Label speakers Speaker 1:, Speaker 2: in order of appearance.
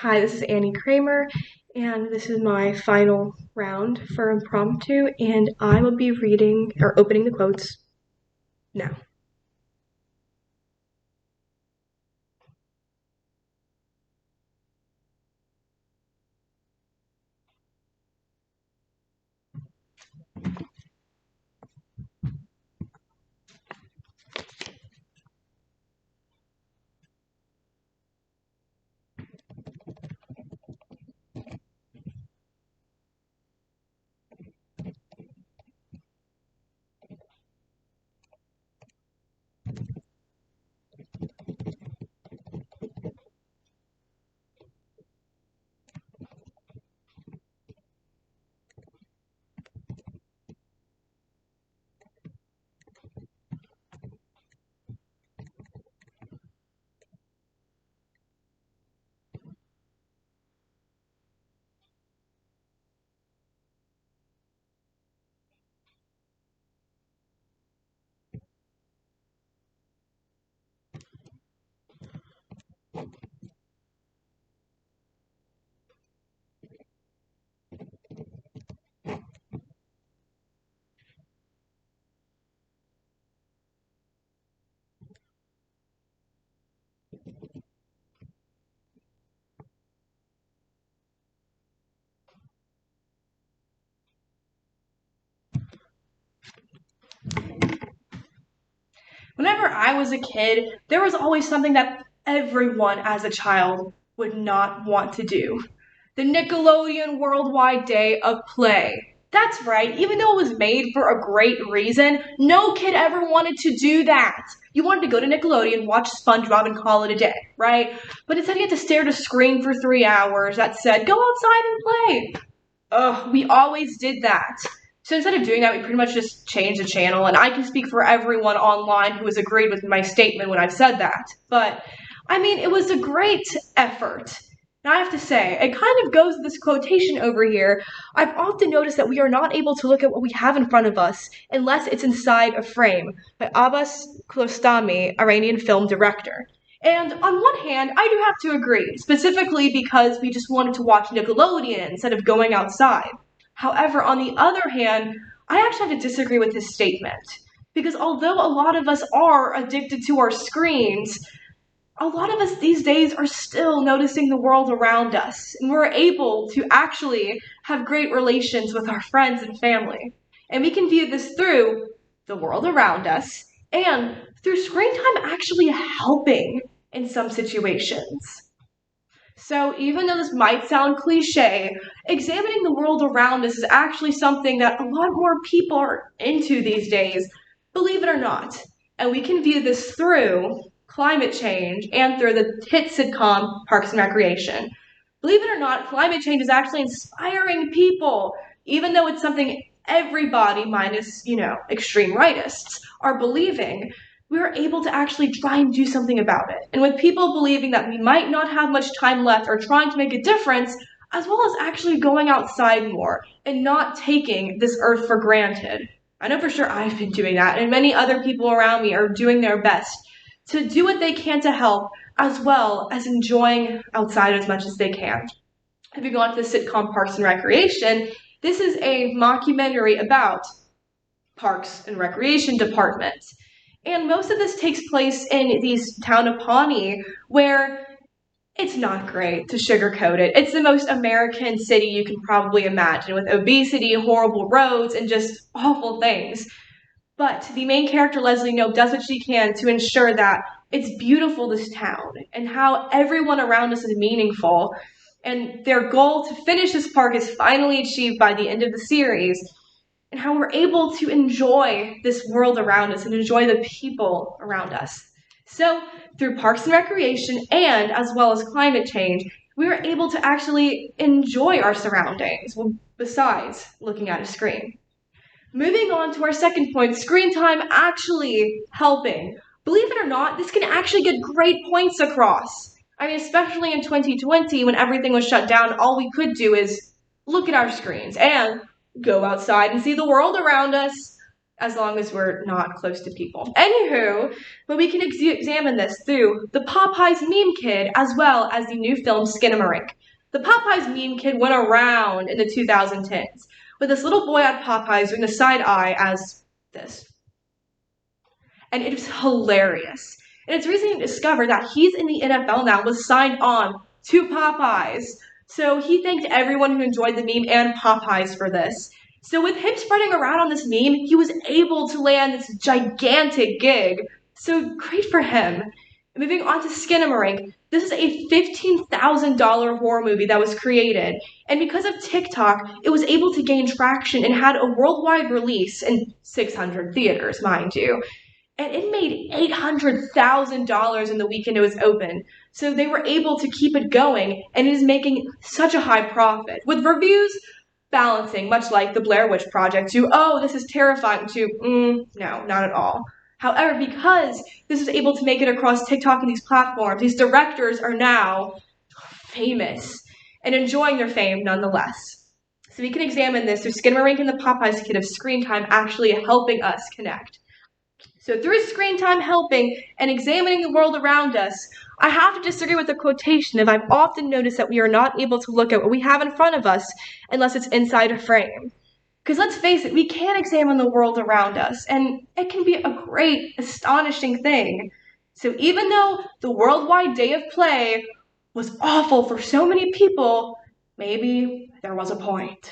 Speaker 1: Hi, this is Annie Kramer, and this is my final round for impromptu, and I will be reading or opening the quotes now. Whenever I was a kid, there was always something that everyone as a child would not want to do. The Nickelodeon Worldwide Day of Play. That's right, even though it was made for a great reason, no kid ever wanted to do that. You wanted to go to Nickelodeon, watch SpongeBob, and call it a day, right? But instead you had to stare at a screen for 3 hours that said, go outside and play. Ugh, we always did that. So instead of doing that, we pretty much just changed the channel, and I can speak for everyone online who has agreed with my statement when I've said that. But, I mean, it was a great effort. Now I have to say, it kind of goes with this quotation over here. I've often noticed that we are not able to look at what we have in front of us unless it's inside a frame, by Abbas Kiarostami, Iranian film director. And on one hand, I do have to agree, specifically because we just wanted to watch Nickelodeon instead of going outside. However, on the other hand, I actually have to disagree with this statement. Because although a lot of us are addicted to our screens, a lot of us these days are still noticing the world around us, and we're able to actually have great relations with our friends and family. And we can view this through the world around us and through screen time actually helping in some situations. So even though this might sound cliche, examining the world around us is actually something that a lot more people are into these days, believe it or not. And we can view this through climate change and through the hit sitcom Parks and Recreation. Believe it or not, climate change is actually inspiring people, even though it's something everybody, minus, extreme rightists, are believing. We are able to actually try and do something about it. And with people believing that we might not have much time left or trying to make a difference, as well as actually going outside more and not taking this earth for granted. I know for sure I've been doing that, and many other people around me are doing their best to do what they can to help, as well as enjoying outside as much as they can. If you go on to the sitcom Parks and Recreation, this is a mockumentary about Parks and Recreation departments. And most of this takes place in the town of Pawnee, where it's not great, to sugarcoat it. It's the most American city you can probably imagine, with obesity, horrible roads, and just awful things. But the main character, Leslie Knope, does what she can to ensure that it's beautiful, this town, and how everyone around us is meaningful. And their goal to finish this park is finally achieved by the end of the series, and how we're able to enjoy this world around us and enjoy the people around us. So, through Parks and Recreation and as well as climate change, we are able to actually enjoy our surroundings, besides looking at a screen. Moving on to our second point, screen time actually helping. Believe it or not, this can actually get great points across. I mean, especially in 2020 when everything was shut down, all we could do is look at our screens and go outside and see the world around us. as long as we're not close to people. Anywho, but we can examine this through the Popeyes meme kid as well as the new film Skinamarink. The Popeyes meme kid went around in the 2010s with this little boy at Popeyes doing the side eye as this. And it was hilarious. And it's recently discovered that he's in the NFL now, was signed on to Popeyes. So he thanked everyone who enjoyed the meme and Popeyes for this. So with him spreading around on this meme, he was able to land this gigantic gig. So great for him. Moving on to Skinamarink, this is a $15,000 horror movie that was created. And because of TikTok, it was able to gain traction and had a worldwide release in 600 theaters, mind you. And it made $800,000 in the weekend it was open. So they were able to keep it going, and it is making such a high profit. With reviews balancing, much like the Blair Witch Project, to, oh, this is terrifying, to, no, not at all. However, because this was able to make it across TikTok and these platforms, these directors are now famous and enjoying their fame nonetheless. So we can examine this through Skinamarink and the Popeyes kid of screen time actually helping us connect. So through screen time helping and examining the world around us, I have to disagree with the quotation of I've often noticed that we are not able to look at what we have in front of us unless it's inside a frame. Because let's face it, we can examine the world around us, and it can be a great, astonishing thing. So even though the worldwide day of play was awful for so many people, maybe there was a point.